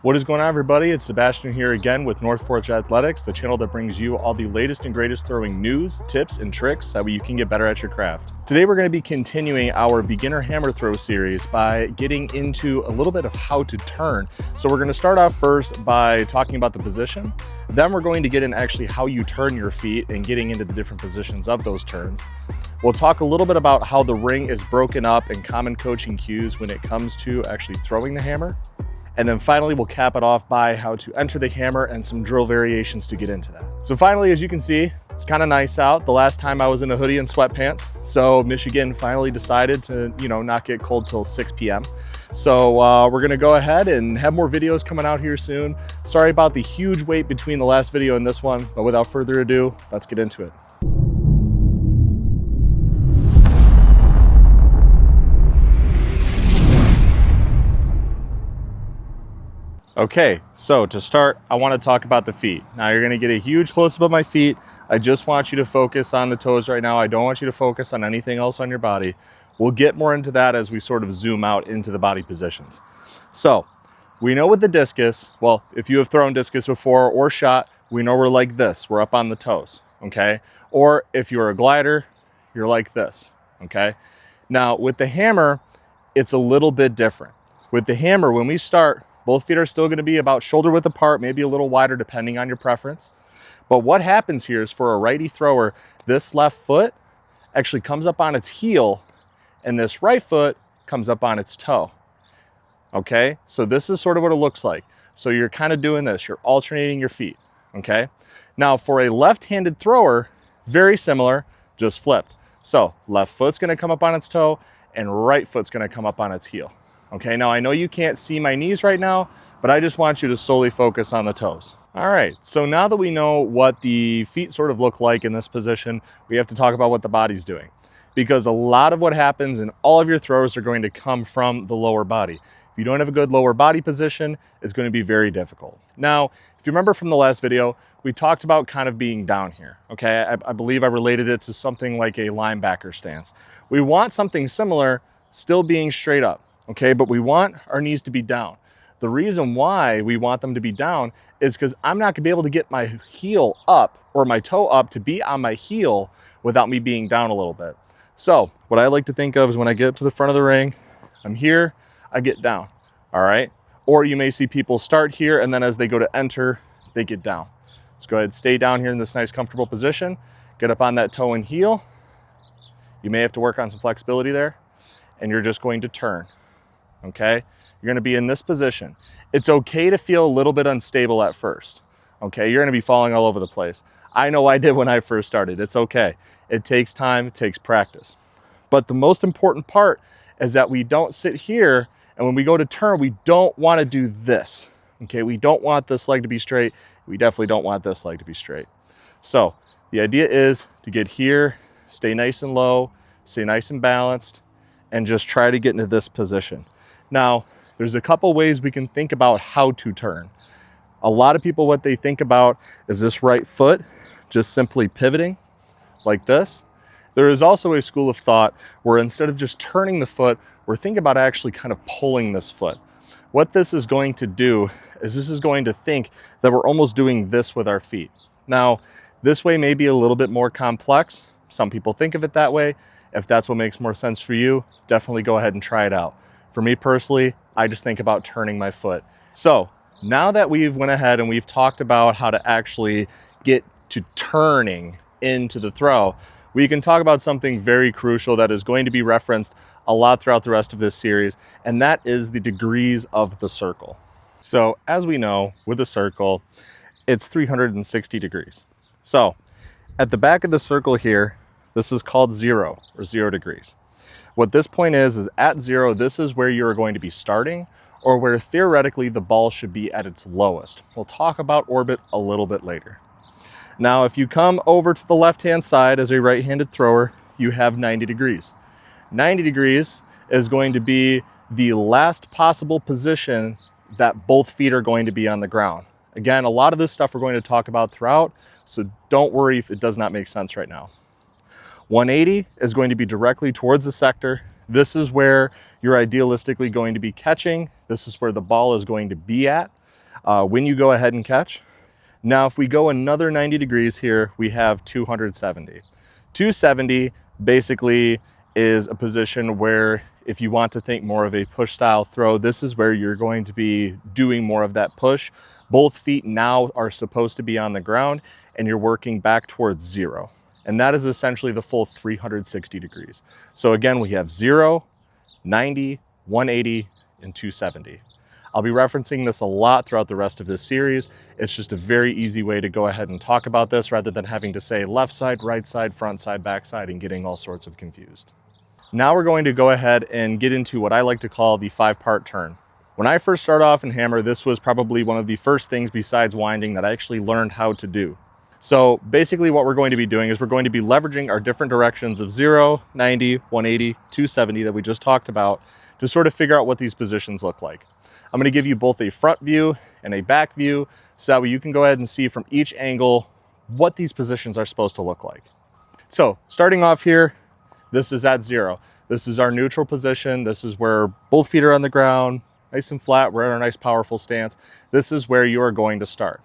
What is going on, everybody? It's Sebastian here again with North Porch Athletics, the channel that brings you all the latest and greatest throwing news, tips, and tricks that way you can get better at your craft. Today we're going to be continuing our beginner hammer throw series by getting into a little bit of how to turn. So we're going to start off first by talking about the position. Then we're going to get in actually how you turn your feet and getting into the different positions of those turns. We'll talk a little bit about how the ring is broken up and common coaching cues when it comes to actually throwing the hammer. And then finally, we'll cap it off by how to enter the hammer and some drill variations to get into that. So finally, as you can see, it's kind of nice out. The last time I was in a hoodie and sweatpants. So Michigan finally decided to, not get cold till 6 p.m. So we're gonna go ahead and have more videos coming out here soon. Sorry about the huge wait between the last video and this one, but without further ado, let's get into it. Okay, so to start, I want to talk about the feet. Now you're going to get a huge close-up of my feet. I just want you to focus on the toes right now. I don't want you to focus on anything else on your body. We'll get more into that as we sort of zoom out into the body positions. So we know with the discus, well, if you have thrown discus before or shot, we know we're like this. We're up on the toes, okay? Or if you're a glider, you're like this, okay? Now with the hammer, it's a little bit different. With the hammer, when we start, both feet are still going to be about shoulder width apart, maybe a little wider depending on your preference. But what happens here is for a righty thrower, this left foot actually comes up on its heel and this right foot comes up on its toe. Okay, so this is sort of what it looks like. So you're kind of doing this, you're alternating your feet, okay? Now for a left-handed thrower, very similar, just flipped. So left foot's going to come up on its toe and right foot's going to come up on its heel. Okay, now I know you can't see my knees right now, but I just want you to solely focus on the toes. All right, so now that we know what the feet sort of look like in this position, we have to talk about what the body's doing. Because a lot of what happens in all of your throws are going to come from the lower body. If you don't have a good lower body position, it's going to be very difficult. Now, if you remember from the last video, we talked about kind of being down here, okay? I believe I related it to something like a linebacker stance. We want something similar, still being straight up. Okay, but we want our knees to be down. The reason why we want them to be down is because I'm not gonna be able to get my heel up or my toe up to be on my heel without me being down a little bit. So what I like to think of is when I get up to the front of the ring, I'm here, I get down, all right? Or you may see people start here and then as they go to enter, they get down. Let's go ahead and stay down here in this nice comfortable position, get up on that toe and heel. You may have to work on some flexibility there and you're just going to turn. Okay, you're going to be in this position. It's okay to feel a little bit unstable at first. Okay, you're going to be falling all over the place. I know I did when I first started. It's okay. It takes time, it takes practice. But the most important part is that we don't sit here and when we go to turn, we don't want to do this. Okay, we don't want this leg to be straight. We definitely don't want this leg to be straight. So the idea is to get here, stay nice and low, stay nice and balanced, and just try to get into this position. Now, there's a couple ways we can think about how to turn. A lot of people, what they think about is this right foot just simply pivoting like this. There is also a school of thought where instead of just turning the foot, we're thinking about actually kind of pulling this foot. What this is going to do is this is going to think that we're almost doing this with our feet. Now, this way may be a little bit more complex. Some people think of it that way. If that's what makes more sense for you, definitely go ahead and try it out. For me personally, I just think about turning my foot. So now that we've went ahead and we've talked about how to actually get to turning into the throw, we can talk about something very crucial that is going to be referenced a lot throughout the rest of this series, and that is the degrees of the circle. So as we know, with a circle, it's 360 degrees. So at the back of the circle here, this is called 0 or 0 degrees. What this point is at 0, this is where you're going to be starting or where theoretically the ball should be at its lowest. We'll talk about orbit a little bit later. Now, if you come over to the left-hand side as a right-handed thrower, you have 90 degrees. 90 degrees is going to be the last possible position that both feet are going to be on the ground. Again, a lot of this stuff we're going to talk about throughout, so don't worry if it does not make sense right now. 180 is going to be directly towards the sector. This is where you're idealistically going to be catching. This is where the ball is going to be at. when you go ahead and catch. Now, if we go another 90 degrees here, we have 270. 270 basically is a position where if you want to think more of a push style throw, this is where you're going to be doing more of that push. Both feet now are supposed to be on the ground and you're working back towards 0. And that is essentially the full 360 degrees. So again, we have 0, 90, 180, and 270. I'll be referencing this a lot throughout the rest of this series. It's just a very easy way to go ahead and talk about this rather than having to say left side, right side, front side, back side, and getting all sorts of confused. Now we're going to go ahead and get into what I like to call the 5-part turn. When I first started off in hammer, this was probably one of the first things besides winding that I actually learned how to do. So basically what we're going to be doing is we're going to be leveraging our different directions of 0, 90, 180, 270 that we just talked about to sort of figure out what these positions look like. I'm going to give you both a front view and a back view so that way you can go ahead and see from each angle what these positions are supposed to look like. So starting off here, this is at 0. This is our neutral position. This is where both feet are on the ground, nice and flat. We're in our nice powerful stance. This is where you are going to start.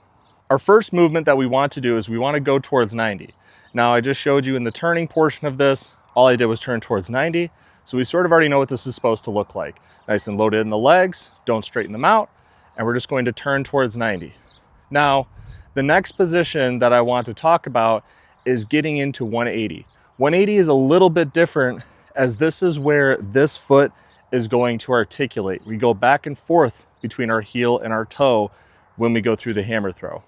Our first movement that we want to do is we want to go towards 90. Now I just showed you in the turning portion of this, all I did was turn towards 90. So we sort of already know what this is supposed to look like. Nice and loaded in the legs, don't straighten them out, and we're just going to turn towards 90. Now, the next position that I want to talk about is getting into 180. 180 is a little bit different as this is where this foot is going to articulate. We go back and forth between our heel and our toe when we go through the hammer throw.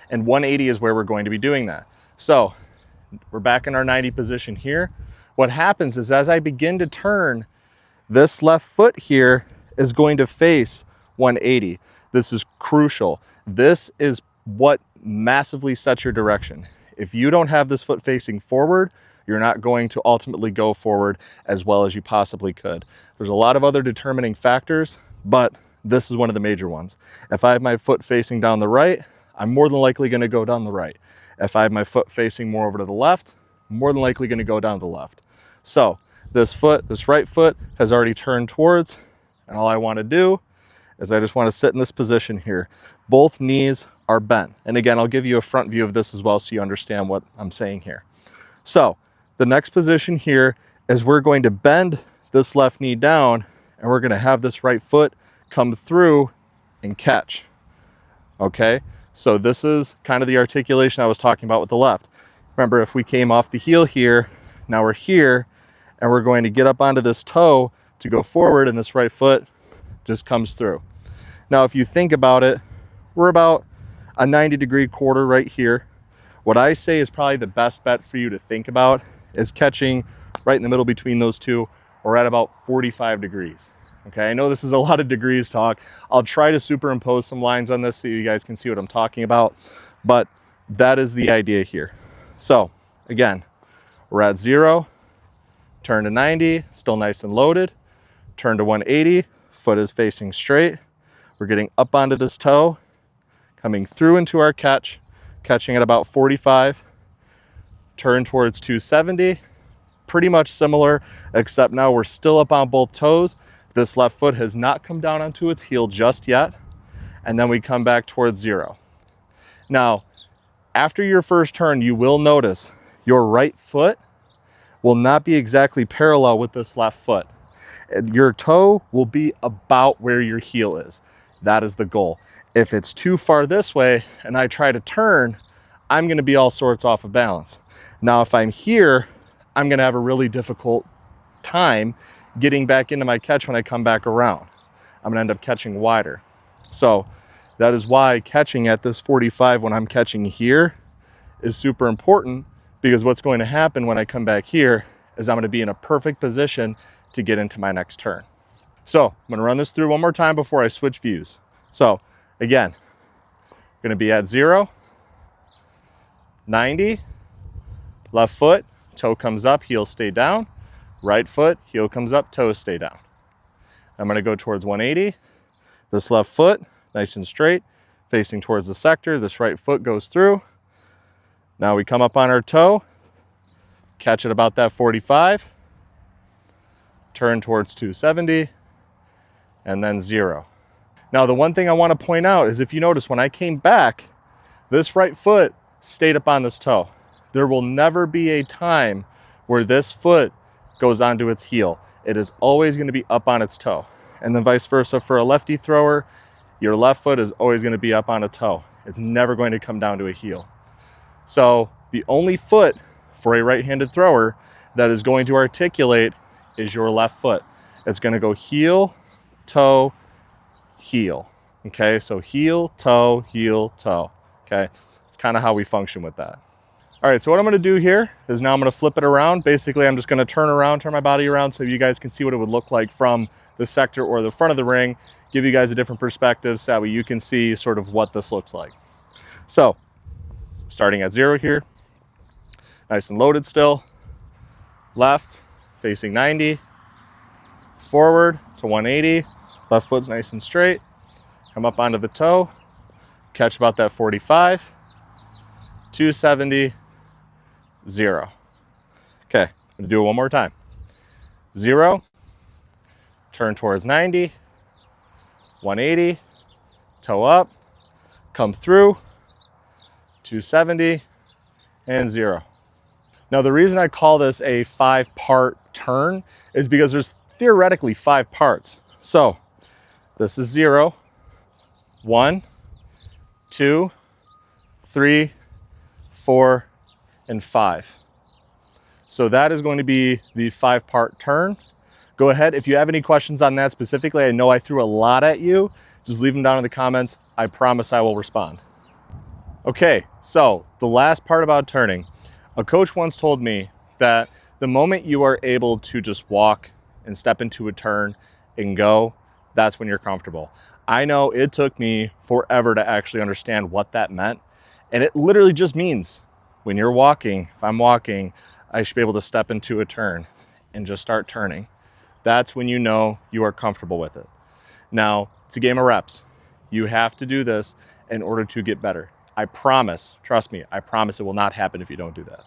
And 180 is where we're going to be doing that. So we're back in our 90 position here. What happens is as I begin to turn, this left foot here is going to face 180. This is crucial. This is what massively sets your direction. If you don't have this foot facing forward, you're not going to ultimately go forward as well as you possibly could. There's a lot of other determining factors, but this is one of the major ones. If I have my foot facing down the right, I'm more than likely going to go down the right. If I have my foot facing more over to the left, I'm more than likely going to go down to the left. So this right foot has already turned towards, and all I want to do is I just want to sit in this position here. Both knees are bent. And again, I'll give you a front view of this as well so you understand what I'm saying here. So the next position here is we're going to bend this left knee down and we're going to have this right foot come through and catch. Okay, so this is kind of the articulation I was talking about with the left. Remember, if we came off the heel here, now we're here and we're going to get up onto this toe to go forward and this right foot just comes through. Now, if you think about it, we're about a 90-degree quarter right here. What I say is probably the best bet for you to think about is catching right in the middle between those two or at about 45 degrees. Okay, I know this is a lot of degrees talk. I'll try to superimpose some lines on this so you guys can see what I'm talking about, but that is the idea here. So again, we're at 0, turn to 90, still nice and loaded, turn to 180, foot is facing straight. We're getting up onto this toe, coming through into our catch, catching at about 45, turn towards 270, pretty much similar, except now we're still up on both toes. This left foot has not come down onto its heel just yet, and then we come back towards 0. Now, after your first turn, you will notice your right foot will not be exactly parallel with this left foot. Your toe will be about where your heel is. That is the goal. If it's too far this way and I try to turn, I'm going to be all sorts off of balance. Now, if I'm here, I'm going to have a really difficult time getting back into my catch when I come back around. I'm going to end up catching wider. So that is why catching at this 45 when I'm catching here is super important, because what's going to happen when I come back here is I'm going to be in a perfect position to get into my next turn. So I'm going to run this through one more time before I switch views. So again, going to be at 0, 90, left foot, toe comes up, heel stay down, right foot, heel comes up, toes stay down. I'm going to go towards 180, this left foot, nice and straight, facing towards the sector, this right foot goes through. Now we come up on our toe, catch at about that 45, turn towards 270, and then 0. Now, the one thing I want to point out is if you notice when I came back, this right foot stayed up on this toe. There will never be a time where this foot goes onto its heel. It is always going to be up on its toe. And then vice versa for a lefty thrower, your left foot is always going to be up on a toe. It's never going to come down to a heel. So the only foot for a right-handed thrower that is going to articulate is your left foot. It's going to go heel, toe, heel. Okay, so heel, toe, okay? It's kind of how we function with that. All right, so what I'm gonna do here is now I'm gonna flip it around. Basically, I'm just gonna turn my body around so you guys can see what it would look like from the sector or the front of the ring, give you guys a different perspective so that way you can see sort of what this looks like. So, starting at 0 here, nice and loaded still, left, facing 90, forward to 180, left foot's nice and straight, come up onto the toe, catch about that 45, 270, 0. Okay, I'm gonna do it one more time. 0, turn towards 90, 180, toe up, come through, 270, and 0. Now, the reason I call this a 5-part turn is because there's theoretically 5 parts. So, this is 0, 1, 2, 3, 4, and 5. So that is going to be the 5-part turn. Go ahead, if you have any questions on that specifically, I know I threw a lot at you, just leave them down in the comments. I promise I will respond. Okay, so the last part about turning. A coach once told me that the moment you are able to just walk and step into a turn and go, that's when you're comfortable. I know it took me forever to actually understand what that meant. And it literally just means when you're walking, if I'm walking, I should be able to step into a turn and just start turning. That's when you know you are comfortable with it. Now, it's a game of reps. You have to do this in order to get better. I promise, trust me, I promise it will not happen if you don't do that.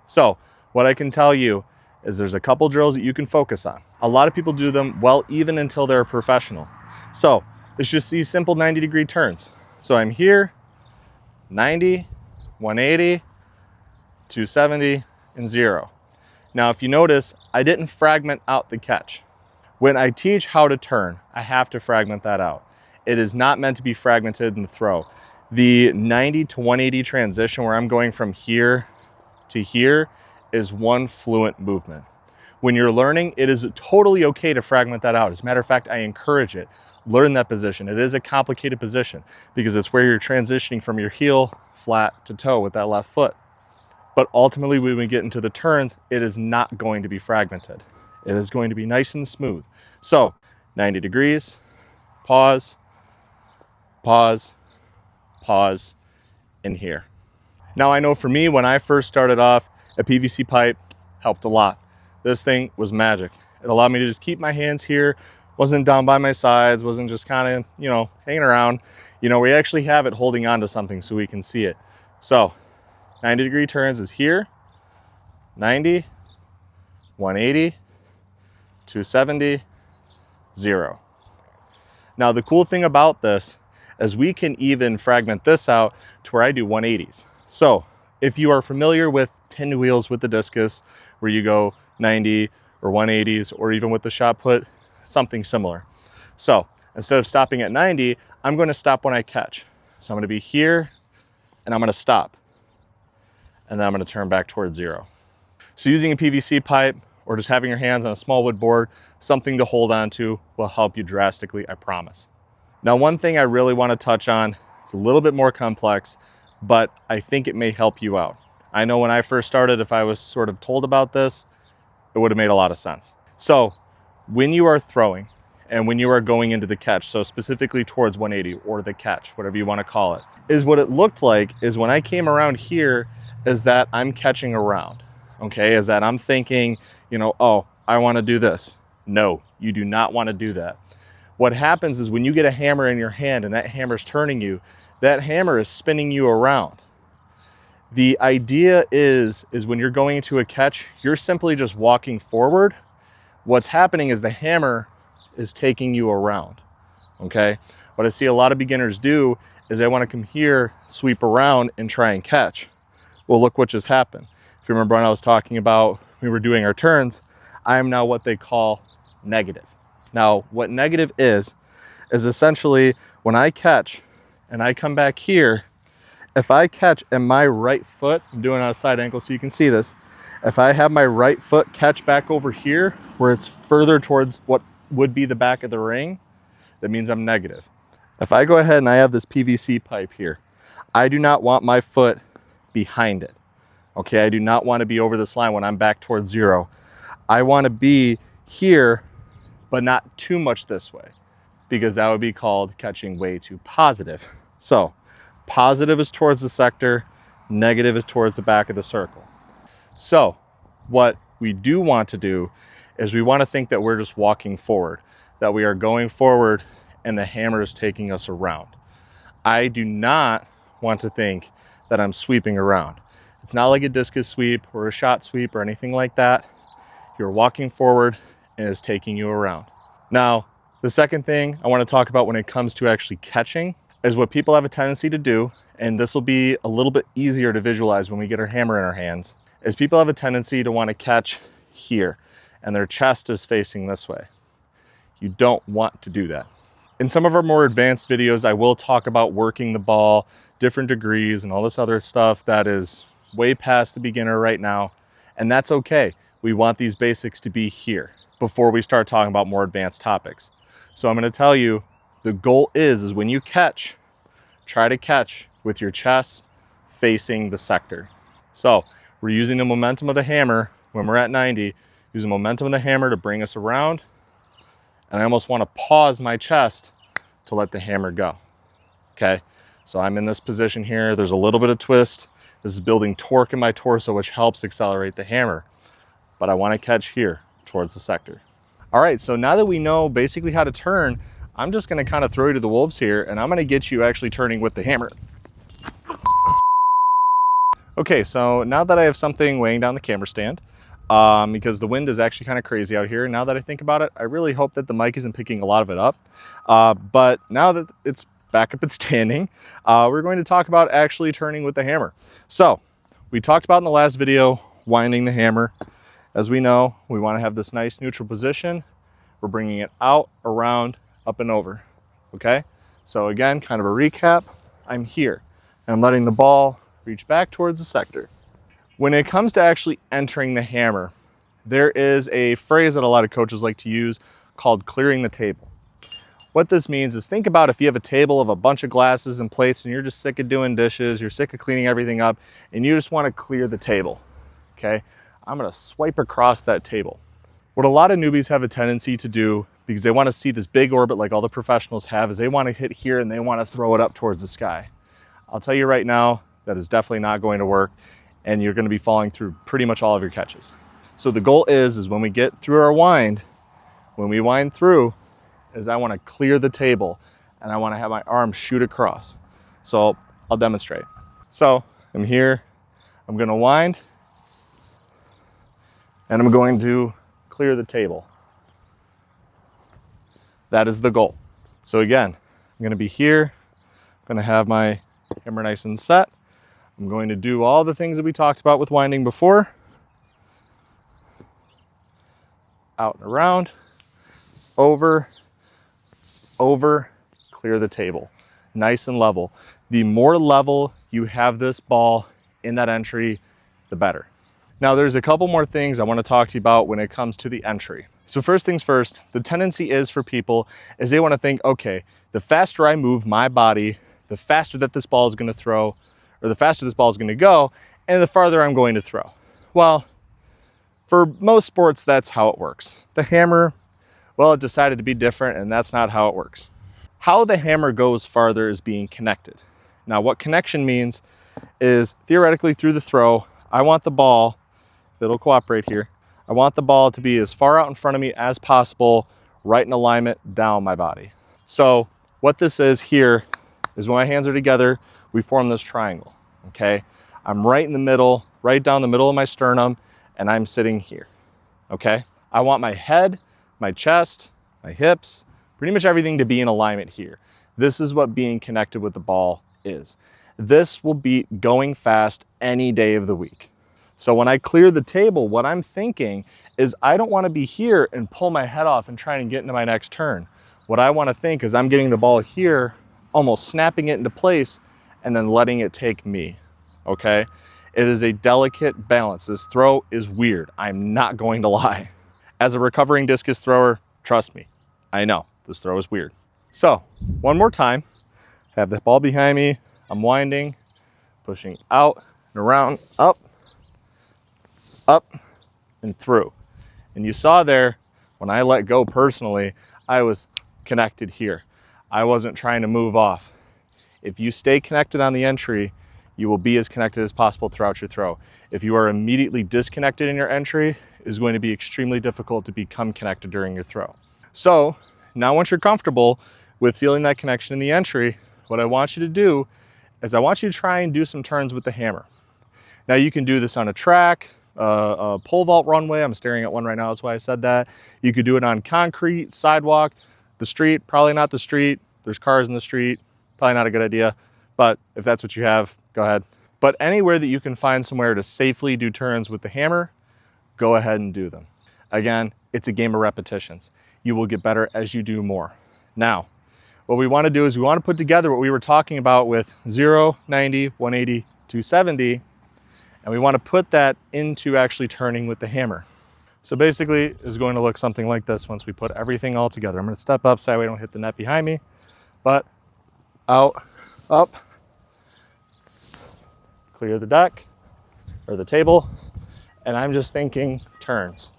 So, what I can tell you is there's a couple drills that you can focus on. A lot of people do them well even until they're a professional. So, it's just these simple 90-degree turns. So I'm here, 90, 180, 270, and 0. Now, if you notice, I didn't fragment out the catch. When I teach how to turn, I have to fragment that out. It is not meant to be fragmented in the throw. The 90 to 180 transition where I'm going from here to here is one fluent movement. When you're learning, it is totally okay to fragment that out. As a matter of fact, I encourage it. Learn that position. It is a complicated position because it's where you're transitioning from your heel flat to toe with that left foot. But ultimately, when we get into the turns, it is not going to be fragmented. It is going to be nice and smooth. So 90 degrees, pause, pause, pause, and here. Now, I know for me, when I first started off, a PVC pipe helped a lot. This thing was magic. It allowed me to just keep my hands here, wasn't down by my sides, wasn't just kind of, hanging around. We actually have it holding on to something so we can see it. So 90-degree turns is here, 90, 180, 270, 0. Now, the cool thing about this is we can even fragment this out to where I do 180s. So if you are familiar with pinned wheels with the discus, where you go 90 or 180s, or even with the shot put, something similar. So instead of stopping at 90, I'm going to stop when I catch. So I'm going to be here, and I'm going to stop. And then I'm going to turn back towards 0. So using a PVC pipe or just having your hands on a small wood board, something to hold on to will help you drastically, I promise. Now, one thing I really want to touch on, it's a little bit more complex, but I think it may help you out. I know when I first started, if I was sort of told about this, it would have made a lot of sense. So when you are throwing and when you are going into the catch, so specifically towards 180 or the catch, whatever you want to call it, is what it looked like is when I came around here is that I'm catching around, okay? Is that I'm thinking, oh, I want to do this. No, you do not want to do that. What happens is when you get a hammer in your hand and that hammer's turning you, that hammer is spinning you around. The idea is when you're going into a catch, you're simply just walking forward. What's happening is the hammer is taking you around, okay? What I see a lot of beginners do is they want to come here, sweep around, and try and catch. Well, look what just happened. If you remember when I was talking about we were doing our turns, I am now what they call negative. Now, what negative is essentially when I catch and I come back here, if I catch and my right foot, I'm doing it on a side ankle so you can see this, if I have my right foot catch back over here where it's further towards what would be the back of the ring, that means I'm negative. If I go ahead and I have this PVC pipe here, I do not want my foot behind it. Okay, I do not want to be over this line when I'm back towards zero. I want to be here, but not too much this way, because that would be called catching way too positive. So positive is towards the sector, negative is towards the back of the circle. So what we do want to do is we want to think that we're just walking forward, that we are going forward and the hammer is taking us around. I do not want to think that I'm sweeping around. It's not like a discus sweep or a shot sweep or anything like that. You're walking forward and it's taking you around. Now, the second thing I want to talk about when it comes to actually catching is what people have a tendency to do, and this will be a little bit easier to visualize when we get our hammer in our hands, is people have a tendency to want to catch here and their chest is facing this way. You don't want to do that. In some of our more advanced videos, I will talk about working the ball, different degrees, and all this other stuff that is way past the beginner right now, and that's okay. We want these basics to be here before we start talking about more advanced topics. So I'm going to tell you, the goal is when you catch, try to catch with your chest facing the sector. So we're using the momentum of the hammer when we're at 90, using the momentum of the hammer to bring us around, and I almost want to pause my chest to let the hammer go. Okay, so I'm in this position here. There's a little bit of twist. This is building torque in my torso, which helps accelerate the hammer. But I want to catch here towards the sector. All right, so now that we know basically how to turn, I'm just going to kind of throw you to the wolves here, and I'm going to get you actually turning with the hammer. Okay, so now that I have something weighing down the camera stand, because the wind is actually kind of crazy out here. Now that I think about it, I really hope that the mic isn't picking a lot of it up. But now that it's back up and standing, we're going to talk about actually turning with the hammer. So we talked about in the last video, winding the hammer. As we know, we want to have this nice neutral position. We're bringing it out, around, up and over. Okay, so again, kind of a recap. I'm here and I'm letting the ball reach back towards the sector. When it comes to actually entering the hammer, there is a phrase that a lot of coaches like to use called clearing the table. What this means is, think about if you have a table of a bunch of glasses and plates and you're just sick of doing dishes, you're sick of cleaning everything up, and you just want to clear the table. Okay, I'm going to swipe across that table. What a lot of newbies have a tendency to do, because they want to see this big orbit like all the professionals have, is they want to hit here and they want to throw it up towards the sky. I'll tell you right now, that is definitely not going to work, and you're going to be falling through pretty much all of your catches. So the goal is when we get through our wind, when we wind through, is I want to clear the table and I want to have my arm shoot across. So I'll demonstrate. So I'm here, I'm going to wind, and I'm going to clear the table. That is the goal. So again, I'm going to be here, I'm going to have my hammer nice and set. I'm going to do all the things that we talked about with winding before. Out and around, over, clear the table. Nice and level. The more level you have this ball in that entry, the better. Now there's a couple more things I want to talk to you about when it comes to the entry. So first things first, the tendency is for people is they want to think, okay, the faster I move my body, the faster that this ball is going to throw, or the faster this ball is going to go, and the farther I'm going to throw. Well, for most sports, that's how it works. The hammer, well, it decided to be different, and that's not how it works. How the hammer goes farther is being connected. Now, what connection means is theoretically through the throw, I want the ball, if it'll cooperate here, I want the ball to be as far out in front of me as possible, right in alignment down my body. So what this is here is when my hands are together, we form this triangle, okay? I'm right in the middle, right down the middle of my sternum, and I'm sitting here, okay? I want my head, my chest, my hips, pretty much everything to be in alignment here. This is what being connected with the ball is. This will beat going fast any day of the week. So when I clear the table, what I'm thinking is I don't want to be here and pull my head off and try and get into my next turn. What I want to think is I'm getting the ball here, almost snapping it into place, and then letting it take me, okay? It is a delicate balance. This throw is weird. I'm not going to lie. As a recovering discus thrower, trust me, I know this throw is weird. So one more time, have the ball behind me. I'm winding, pushing out and around, up, and through. And you saw there, when I let go personally, I was connected here. I wasn't trying to move off. If you stay connected on the entry, you will be as connected as possible throughout your throw. If you are immediately disconnected in your entry, it is going to be extremely difficult to become connected during your throw. So now once you're comfortable with feeling that connection in the entry, what I want you to do is I want you to try and do some turns with the hammer. Now you can do this on a track, a pole vault runway. I'm staring at one right now, that's why I said that. You could do it on concrete, sidewalk, the street, probably not the street. There's cars in the street, probably not a good idea. But if that's what you have, go ahead. But anywhere that you can find somewhere to safely do turns with the hammer, go ahead and do them. Again, it's a game of repetitions. You will get better as you do more. Now, what we want to do is we want to put together what we were talking about with 0, 90, 180, 270, and we want to put that into actually turning with the hammer. So basically, it's going to look something like this once we put everything all together. I'm going to step up so that way I don't hit the net behind me, but out, up, clear the deck or the table, and I'm just thinking turns.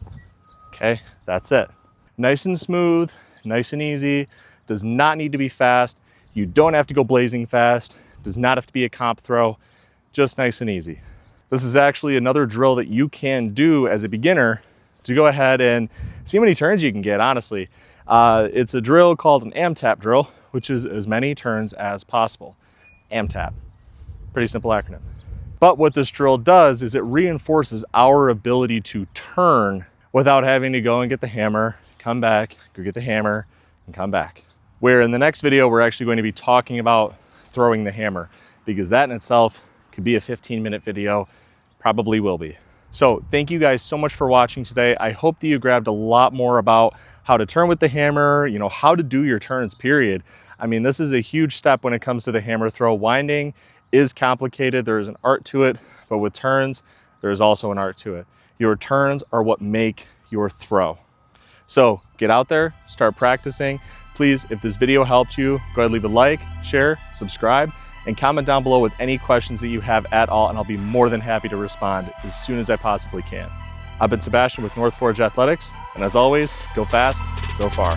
Okay, that's it. Nice and smooth, nice and easy, does not need to be fast. You don't have to go blazing fast, does not have to be a comp throw, just nice and easy. This is actually another drill that you can do as a beginner to go ahead and see how many turns you can get, honestly. It's a drill called an AMTAP drill, which is as many turns as possible. AMTAP, pretty simple acronym. But what this drill does is it reinforces our ability to turn without having to go and get the hammer, come back, go get the hammer, and come back. Where in the next video, we're actually going to be talking about throwing the hammer, because that in itself could be a 15-minute video, probably will be. So thank you guys so much for watching today. I hope that you grabbed a lot more about how to turn with the hammer, you know, how to do your turns, period. I mean, this is a huge step when it comes to the hammer throw. Winding is complicated. There is an art to it, but with turns, there is also an art to it. Your turns are what make your throw. So get out there, start practicing. Please, if this video helped you, go ahead and leave a like, share, subscribe, and comment down below with any questions that you have at all, and I'll be more than happy to respond as soon as I possibly can. I've been Sebastian with North Forge Athletics, and as always, go fast, go far.